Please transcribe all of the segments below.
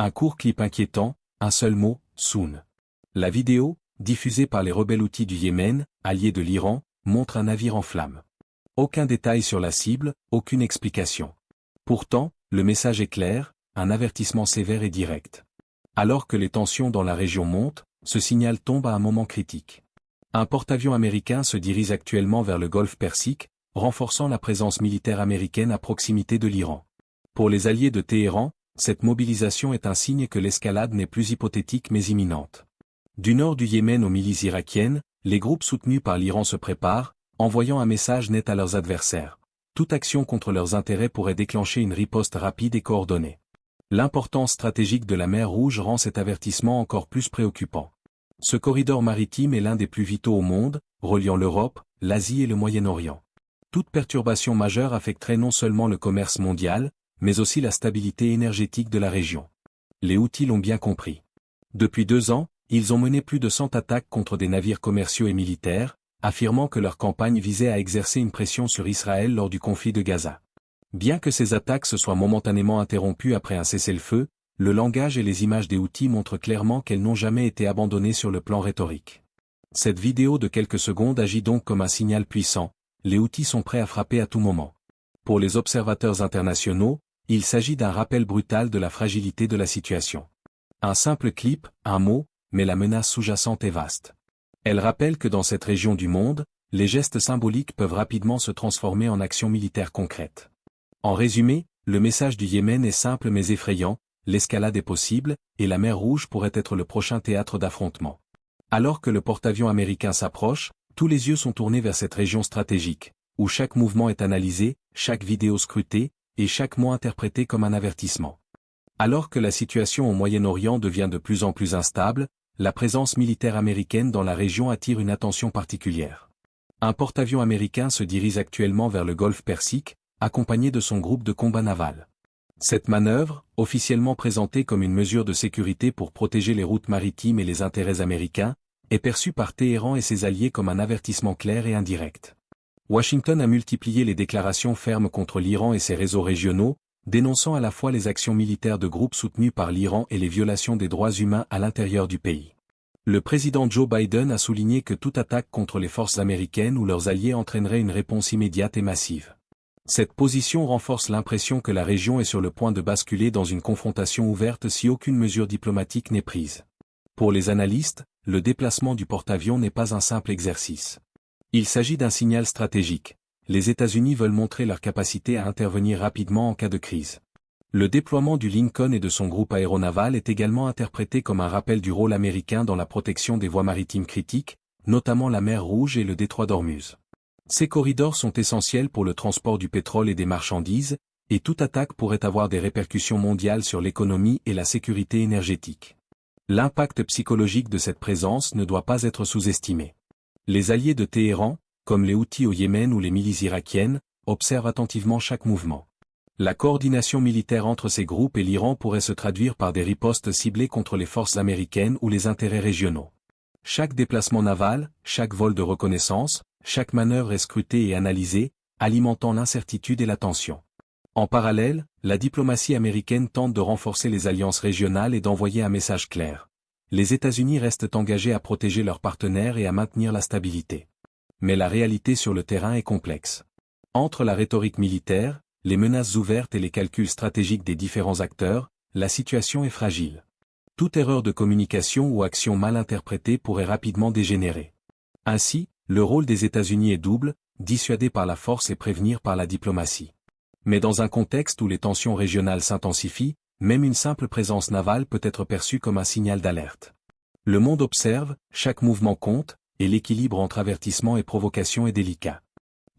Un court clip inquiétant, un seul mot, Soon. La vidéo, diffusée par les rebelles Houthis du Yémen, alliés de l'Iran, montre un navire en flammes. Aucun détail sur la cible, aucune explication. Pourtant, le message est clair, un avertissement sévère et direct. Alors que les tensions dans la région montent, ce signal tombe à un moment critique. Un porte-avions américain se dirige actuellement vers le golfe Persique, renforçant la présence militaire américaine à proximité de l'Iran. Pour les alliés de Téhéran, cette mobilisation est un signe que l'escalade n'est plus hypothétique mais imminente. Du nord du Yémen aux milices irakiennes, les groupes soutenus par l'Iran se préparent, envoyant un message net à leurs adversaires. Toute action contre leurs intérêts pourrait déclencher une riposte rapide et coordonnée. L'importance stratégique de la mer Rouge rend cet avertissement encore plus préoccupant. Ce corridor maritime est l'un des plus vitaux au monde, reliant l'Europe, l'Asie et le Moyen-Orient. Toute perturbation majeure affecterait non seulement le commerce mondial, mais aussi la stabilité énergétique de la région. Les Houthis l'ont bien compris. Depuis 2 ans, ils ont mené plus de 100 attaques contre des navires commerciaux et militaires, affirmant que leur campagne visait à exercer une pression sur Israël lors du conflit de Gaza. Bien que ces attaques se soient momentanément interrompues après un cessez-le-feu, le langage et les images des Houthis montrent clairement qu'elles n'ont jamais été abandonnées sur le plan rhétorique. Cette vidéo de quelques secondes agit donc comme un signal puissant, les Houthis sont prêts à frapper à tout moment. Pour les observateurs internationaux, il s'agit d'un rappel brutal de la fragilité de la situation. Un simple clip, un mot, mais la menace sous-jacente est vaste. Elle rappelle que dans cette région du monde, les gestes symboliques peuvent rapidement se transformer en actions militaires concrètes. En résumé, le message du Yémen est simple mais effrayant, l'escalade est possible, et la mer Rouge pourrait être le prochain théâtre d'affrontement. Alors que le porte-avions américain s'approche, tous les yeux sont tournés vers cette région stratégique, où chaque mouvement est analysé, chaque vidéo scrutée, et chaque mot interprété comme un avertissement. Alors que la situation au Moyen-Orient devient de plus en plus instable, la présence militaire américaine dans la région attire une attention particulière. Un porte-avions américain se dirige actuellement vers le golfe Persique, accompagné de son groupe de combat naval. Cette manœuvre, officiellement présentée comme une mesure de sécurité pour protéger les routes maritimes et les intérêts américains, est perçue par Téhéran et ses alliés comme un avertissement clair et indirect. Washington a multiplié les déclarations fermes contre l'Iran et ses réseaux régionaux, dénonçant à la fois les actions militaires de groupes soutenus par l'Iran et les violations des droits humains à l'intérieur du pays. Le président Joe Biden a souligné que toute attaque contre les forces américaines ou leurs alliés entraînerait une réponse immédiate et massive. Cette position renforce l'impression que la région est sur le point de basculer dans une confrontation ouverte si aucune mesure diplomatique n'est prise. Pour les analystes, le déplacement du porte-avions n'est pas un simple exercice. Il s'agit d'un signal stratégique. Les États-Unis veulent montrer leur capacité à intervenir rapidement en cas de crise. Le déploiement du Lincoln et de son groupe aéronaval est également interprété comme un rappel du rôle américain dans la protection des voies maritimes critiques, notamment la mer Rouge et le détroit d'Ormuz. Ces corridors sont essentiels pour le transport du pétrole et des marchandises, et toute attaque pourrait avoir des répercussions mondiales sur l'économie et la sécurité énergétique. L'impact psychologique de cette présence ne doit pas être sous-estimé. Les alliés de Téhéran, comme les Houthis au Yémen ou les milices irakiennes, observent attentivement chaque mouvement. La coordination militaire entre ces groupes et l'Iran pourrait se traduire par des ripostes ciblées contre les forces américaines ou les intérêts régionaux. Chaque déplacement naval, chaque vol de reconnaissance, chaque manœuvre est scrutée et analysée, alimentant l'incertitude et la tension. En parallèle, la diplomatie américaine tente de renforcer les alliances régionales et d'envoyer un message clair. Les États-Unis restent engagés à protéger leurs partenaires et à maintenir la stabilité. Mais la réalité sur le terrain est complexe. Entre la rhétorique militaire, les menaces ouvertes et les calculs stratégiques des différents acteurs, la situation est fragile. Toute erreur de communication ou action mal interprétée pourrait rapidement dégénérer. Ainsi, le rôle des États-Unis est double, dissuader par la force et prévenir par la diplomatie. Mais dans un contexte où les tensions régionales s'intensifient, même une simple présence navale peut être perçue comme un signal d'alerte. Le monde observe, chaque mouvement compte, et l'équilibre entre avertissement et provocation est délicat.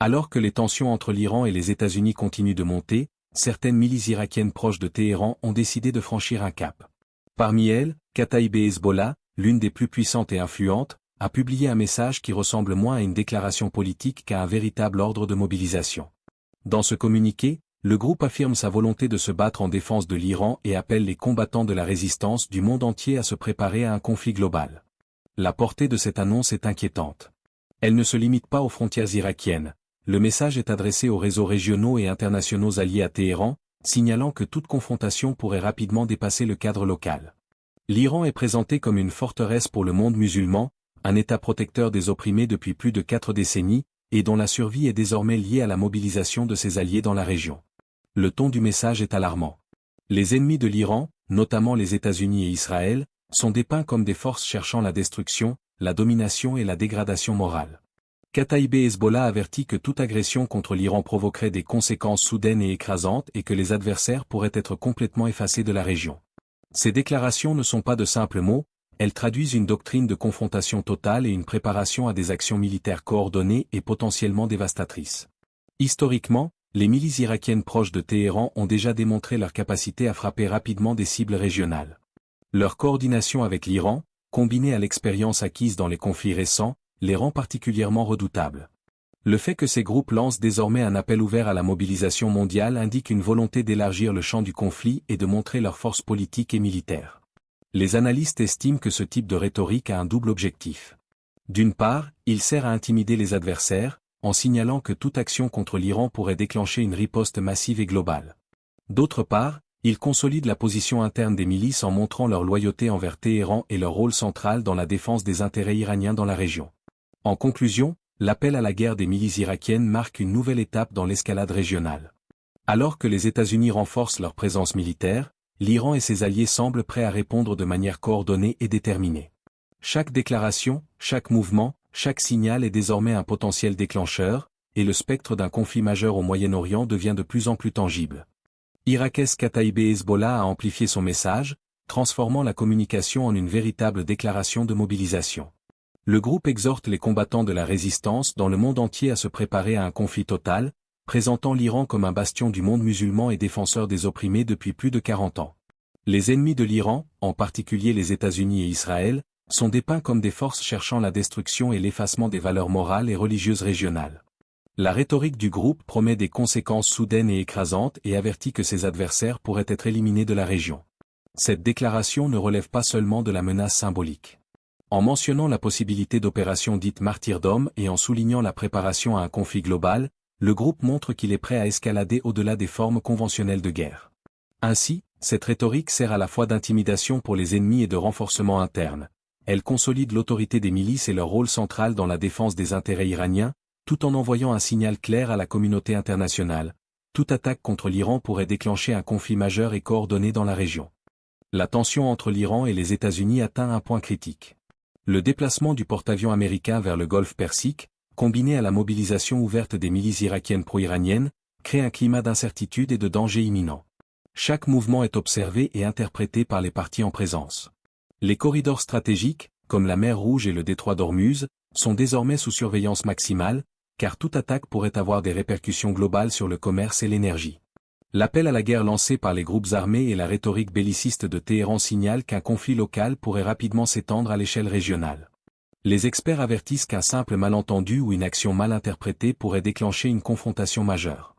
Alors que les tensions entre l'Iran et les États-Unis continuent de monter, certaines milices irakiennes proches de Téhéran ont décidé de franchir un cap. Parmi elles, Kataïb Hezbollah, l'une des plus puissantes et influentes, a publié un message qui ressemble moins à une déclaration politique qu'à un véritable ordre de mobilisation. Dans ce communiqué, le groupe affirme sa volonté de se battre en défense de l'Iran et appelle les combattants de la résistance du monde entier à se préparer à un conflit global. La portée de cette annonce est inquiétante. Elle ne se limite pas aux frontières irakiennes. Le message est adressé aux réseaux régionaux et internationaux alliés à Téhéran, signalant que toute confrontation pourrait rapidement dépasser le cadre local. L'Iran est présenté comme une forteresse pour le monde musulman, un État protecteur des opprimés depuis plus de 4 décennies, et dont la survie est désormais liée à la mobilisation de ses alliés dans la région. Le ton du message est alarmant. Les ennemis de l'Iran, notamment les États-Unis et Israël, sont dépeints comme des forces cherchant la destruction, la domination et la dégradation morale. Kataïb Hezbollah avertit que toute agression contre l'Iran provoquerait des conséquences soudaines et écrasantes et que les adversaires pourraient être complètement effacés de la région. Ces déclarations ne sont pas de simples mots, elles traduisent une doctrine de confrontation totale et une préparation à des actions militaires coordonnées et potentiellement dévastatrices. Historiquement, les milices irakiennes proches de Téhéran ont déjà démontré leur capacité à frapper rapidement des cibles régionales. Leur coordination avec l'Iran, combinée à l'expérience acquise dans les conflits récents, les rend particulièrement redoutables. Le fait que ces groupes lancent désormais un appel ouvert à la mobilisation mondiale indique une volonté d'élargir le champ du conflit et de montrer leur force politique et militaire. Les analystes estiment que ce type de rhétorique a un double objectif. D'une part, il sert à intimider les adversaires, en signalant que toute action contre l'Iran pourrait déclencher une riposte massive et globale. D'autre part, il consolide la position interne des milices en montrant leur loyauté envers Téhéran et leur rôle central dans la défense des intérêts iraniens dans la région. En conclusion, l'appel à la guerre des milices irakiennes marque une nouvelle étape dans l'escalade régionale. Alors que les États-Unis renforcent leur présence militaire, l'Iran et ses alliés semblent prêts à répondre de manière coordonnée et déterminée. Chaque déclaration, chaque mouvement, chaque signal est désormais un potentiel déclencheur, et le spectre d'un conflit majeur au Moyen-Orient devient de plus en plus tangible. Irakesh Kataïb Hezbollah a amplifié son message, transformant la communication en une véritable déclaration de mobilisation. Le groupe exhorte les combattants de la résistance dans le monde entier à se préparer à un conflit total, présentant l'Iran comme un bastion du monde musulman et défenseur des opprimés depuis plus de 40 ans. Les ennemis de l'Iran, en particulier les États-Unis et Israël, sont dépeints comme des forces cherchant la destruction et l'effacement des valeurs morales et religieuses régionales. La rhétorique du groupe promet des conséquences soudaines et écrasantes et avertit que ses adversaires pourraient être éliminés de la région. Cette déclaration ne relève pas seulement de la menace symbolique. En mentionnant la possibilité d'opérations dites martyrdom et en soulignant la préparation à un conflit global, le groupe montre qu'il est prêt à escalader au-delà des formes conventionnelles de guerre. Ainsi, cette rhétorique sert à la fois d'intimidation pour les ennemis et de renforcement interne. Elle consolide l'autorité des milices et leur rôle central dans la défense des intérêts iraniens, tout en envoyant un signal clair à la communauté internationale. Toute attaque contre l'Iran pourrait déclencher un conflit majeur et coordonné dans la région. La tension entre l'Iran et les États-Unis atteint un point critique. Le déplacement du porte-avions américain vers le golfe Persique, combiné à la mobilisation ouverte des milices irakiennes pro-iraniennes, crée un climat d'incertitude et de danger imminent. Chaque mouvement est observé et interprété par les parties en présence. Les corridors stratégiques, comme la mer Rouge et le détroit d'Ormuz, sont désormais sous surveillance maximale, car toute attaque pourrait avoir des répercussions globales sur le commerce et l'énergie. L'appel à la guerre lancé par les groupes armés et la rhétorique belliciste de Téhéran signalent qu'un conflit local pourrait rapidement s'étendre à l'échelle régionale. Les experts avertissent qu'un simple malentendu ou une action mal interprétée pourrait déclencher une confrontation majeure.